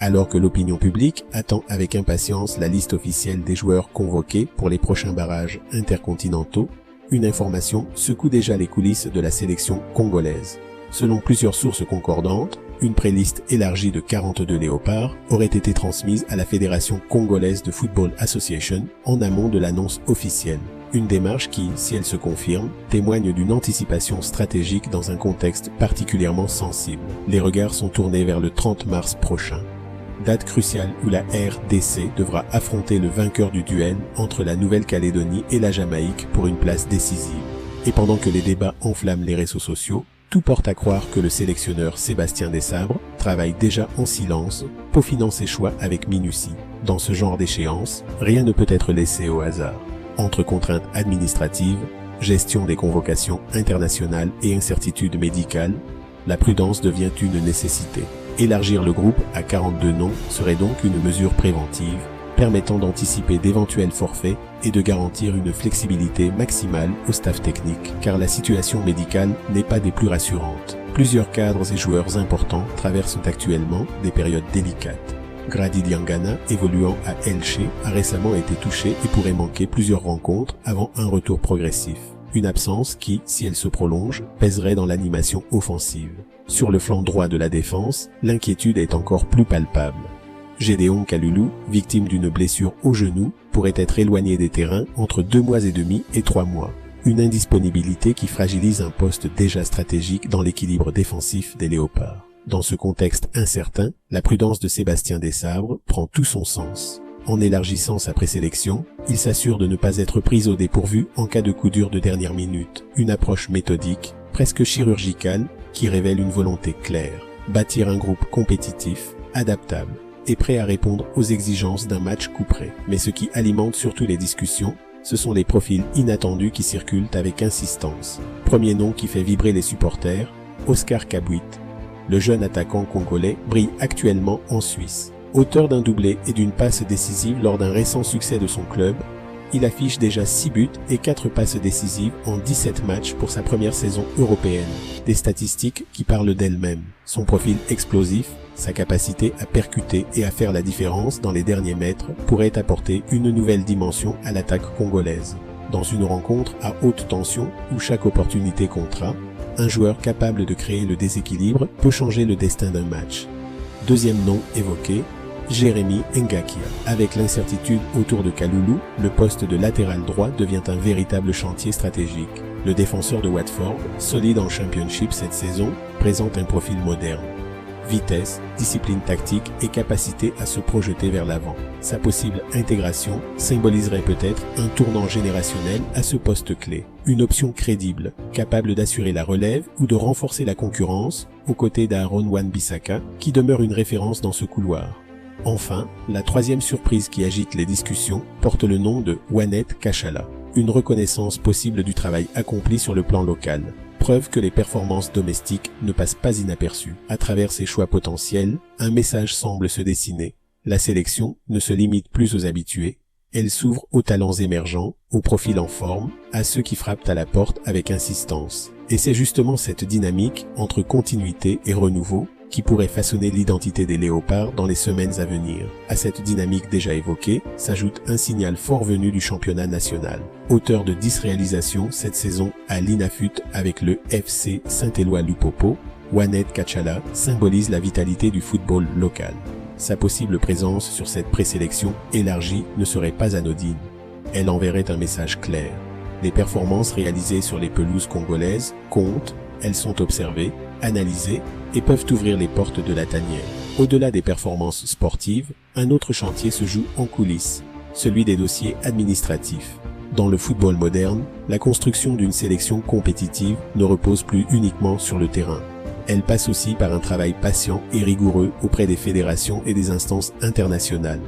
Alors que l'opinion publique attend avec impatience la liste officielle des joueurs convoqués pour les prochains barrages intercontinentaux, une information secoue déjà les coulisses de la sélection congolaise. Selon plusieurs sources concordantes, une préliste élargie de 42 léopards aurait été transmise à la Fédération congolaise de Football Association en amont de l'annonce officielle. Une démarche qui, si elle se confirme, témoigne d'une anticipation stratégique dans un contexte particulièrement sensible. Les regards sont tournés vers le 30 mars prochain. Date cruciale où la RDC devra affronter le vainqueur du duel entre la Nouvelle-Calédonie et la Jamaïque pour une place décisive. Et pendant que les débats enflamment les réseaux sociaux, tout porte à croire que le sélectionneur Sébastien Desabre travaille déjà en silence, peaufinant ses choix avec minutie. Dans ce genre d'échéance, rien ne peut être laissé au hasard. Entre contraintes administratives, gestion des convocations internationales et incertitudes médicales, la prudence devient une nécessité. Élargir le groupe à 42 noms serait donc une mesure préventive, permettant d'anticiper d'éventuels forfaits et de garantir une flexibilité maximale au staff technique, car la situation médicale n'est pas des plus rassurantes. Plusieurs cadres et joueurs importants traversent actuellement des périodes délicates. Grady Diangana, évoluant à Elche, a récemment été touché et pourrait manquer plusieurs rencontres avant un retour progressif. Une absence qui, si elle se prolonge, pèserait dans l'animation offensive. Sur le flanc droit de la défense, l'inquiétude est encore plus palpable. Gédéon Kalulu, victime d'une blessure au genou, pourrait être éloigné des terrains entre 2 mois et demi et 3 mois. Une indisponibilité qui fragilise un poste déjà stratégique dans l'équilibre défensif des Léopards. Dans ce contexte incertain, la prudence de Sébastien Desabre prend tout son sens. En élargissant sa présélection, il s'assure de ne pas être pris au dépourvu en cas de coup dur de dernière minute. Une approche méthodique, presque chirurgicale, qui révèle une volonté claire. Bâtir un groupe compétitif, adaptable et prêt à répondre aux exigences d'un match couperé. Mais ce qui alimente surtout les discussions, ce sont les profils inattendus qui circulent avec insistance. Premier nom qui fait vibrer les supporters, Oscar Kabuit. Le jeune attaquant congolais brille actuellement en Suisse. Auteur d'un doublé et d'une passe décisive lors d'un récent succès de son club, il affiche déjà 6 buts et 4 passes décisives en 17 matchs pour sa première saison européenne. Des statistiques qui parlent d'elles-mêmes. Son profil explosif, sa capacité à percuter et à faire la différence dans les derniers mètres pourrait apporter une nouvelle dimension à l'attaque congolaise. Dans une rencontre à haute tension où chaque opportunité comptera, un joueur capable de créer le déséquilibre peut changer le destin d'un match. Deuxième nom évoqué, Jérémy Ngakia. Avec l'incertitude autour de Kalulu, le poste de latéral droit devient un véritable chantier stratégique. Le défenseur de Watford, solide en Championship cette saison, présente un profil moderne. Vitesse, discipline tactique et capacité à se projeter vers l'avant. Sa possible intégration symboliserait peut-être un tournant générationnel à ce poste clé. Une option crédible, capable d'assurer la relève ou de renforcer la concurrence, aux côtés d'Aaron Wan-Bissaka, qui demeure une référence dans ce couloir. Enfin, la troisième surprise qui agite les discussions porte le nom de Wanet Kachala, une reconnaissance possible du travail accompli sur le plan local. Preuve que les performances domestiques ne passent pas inaperçues. À travers ces choix potentiels, un message semble se dessiner. La sélection ne se limite plus aux habitués, elle s'ouvre aux talents émergents, aux profils en forme, à ceux qui frappent à la porte avec insistance. Et c'est justement cette dynamique entre continuité et renouveau qui pourrait façonner l'identité des Léopards dans les semaines à venir. À cette dynamique déjà évoquée, s'ajoute un signal fort venu du championnat national. Auteur de 10 réalisations cette saison à l'Inafut avec le FC Saint-Éloi-Lupopo, Wanet Kachala symbolise la vitalité du football local. Sa possible présence sur cette présélection élargie ne serait pas anodine. Elle enverrait un message clair. Les performances réalisées sur les pelouses congolaises comptent, elles sont observées, analysées et peuvent ouvrir les portes de la tanière. Au-delà des performances sportives, un autre chantier se joue en coulisses, celui des dossiers administratifs. Dans le football moderne, la construction d'une sélection compétitive ne repose plus uniquement sur le terrain. Elle passe aussi par un travail patient et rigoureux auprès des fédérations et des instances internationales.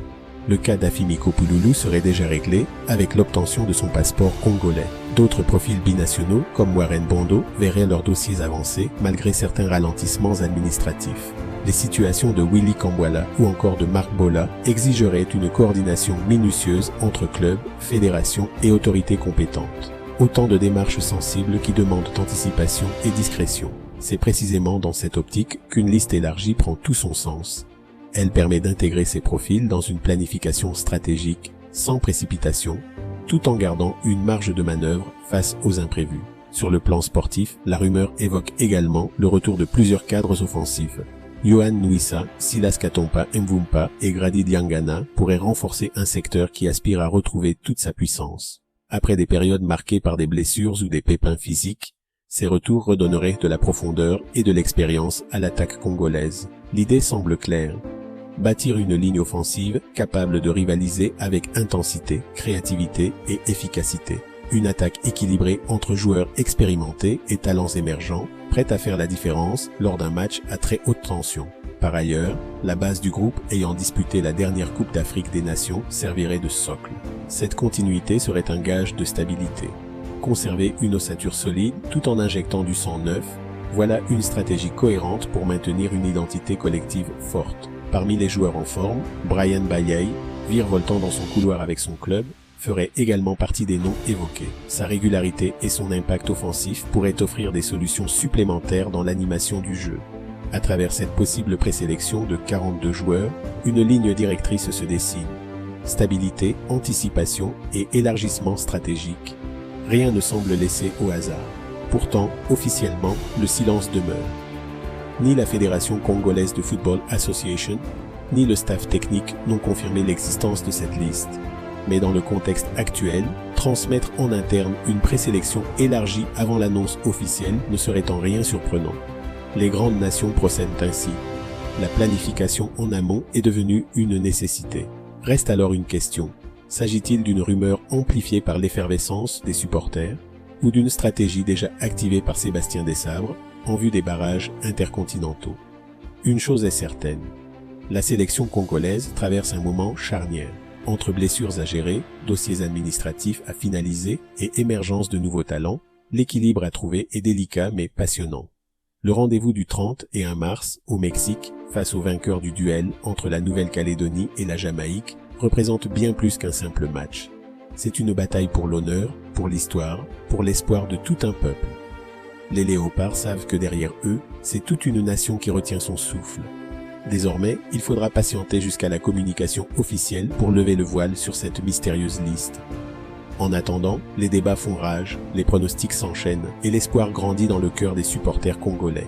Le cas d'Afimiko Pululu serait déjà réglé avec l'obtention de son passeport congolais. D'autres profils binationaux, comme Warren Bondo, verraient leurs dossiers avancer malgré certains ralentissements administratifs. Les situations de Willy Kambwala ou encore de Marc Bola exigeraient une coordination minutieuse entre clubs, fédérations et autorités compétentes. Autant de démarches sensibles qui demandent anticipation et discrétion. C'est précisément dans cette optique qu'une liste élargie prend tout son sens. Elle permet d'intégrer ces profils dans une planification stratégique, sans précipitation, tout en gardant une marge de manœuvre face aux imprévus. Sur le plan sportif, la rumeur évoque également le retour de plusieurs cadres offensifs. Yohan Wissa, Silas Katompa Mvumpa et Grady Diangana pourraient renforcer un secteur qui aspire à retrouver toute sa puissance. Après des périodes marquées par des blessures ou des pépins physiques, ces retours redonneraient de la profondeur et de l'expérience à l'attaque congolaise. L'idée semble claire. Bâtir une ligne offensive capable de rivaliser avec intensité, créativité et efficacité. Une attaque équilibrée entre joueurs expérimentés et talents émergents, prête à faire la différence lors d'un match à très haute tension. Par ailleurs, la base du groupe ayant disputé la dernière Coupe d'Afrique des Nations servirait de socle. Cette continuité serait un gage de stabilité. Conserver une ossature solide tout en injectant du sang neuf, voilà une stratégie cohérente pour maintenir une identité collective forte. Parmi les joueurs en forme, Brian Bayay, virevoltant dans son couloir avec son club, ferait également partie des noms évoqués. Sa régularité et son impact offensif pourraient offrir des solutions supplémentaires dans l'animation du jeu. À travers cette possible présélection de 42 joueurs, une ligne directrice se dessine. Stabilité, anticipation et élargissement stratégique. Rien ne semble laissé au hasard. Pourtant, officiellement, le silence demeure. Ni la Fédération congolaise de Football Association, ni le staff technique n'ont confirmé l'existence de cette liste. Mais dans le contexte actuel, transmettre en interne une présélection élargie avant l'annonce officielle ne serait en rien surprenant. Les grandes nations procèdent ainsi. La planification en amont est devenue une nécessité. Reste alors une question. S'agit-il d'une rumeur amplifiée par l'effervescence des supporters ou d'une stratégie déjà activée par Sébastien Desabre en vue des barrages intercontinentaux? Une chose est certaine. La sélection congolaise traverse un moment charnière. Entre blessures à gérer, dossiers administratifs à finaliser et émergence de nouveaux talents, l'équilibre à trouver est délicat mais passionnant. Le rendez-vous du 30 et 1 mars au Mexique, face au vainqueur du duel entre la Nouvelle-Calédonie et la Jamaïque, représente bien plus qu'un simple match. C'est une bataille pour l'honneur, pour l'histoire, pour l'espoir de tout un peuple. Les Léopards savent que derrière eux, c'est toute une nation qui retient son souffle. Désormais, il faudra patienter jusqu'à la communication officielle pour lever le voile sur cette mystérieuse liste. En attendant, les débats font rage, les pronostics s'enchaînent et l'espoir grandit dans le cœur des supporters congolais.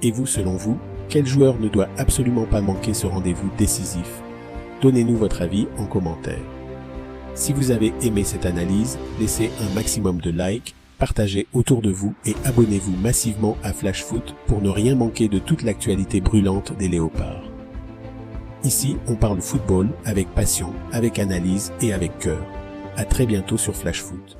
Et vous, selon vous, quel joueur ne doit absolument pas manquer ce rendez-vous décisif? Donnez-nous votre avis en commentaire. Si vous avez aimé cette analyse, laissez un maximum de likes, partagez autour de vous et abonnez-vous massivement à Flash Foot pour ne rien manquer de toute l'actualité brûlante des Léopards. Ici, on parle football avec passion, avec analyse et avec cœur. À très bientôt sur Flash Foot.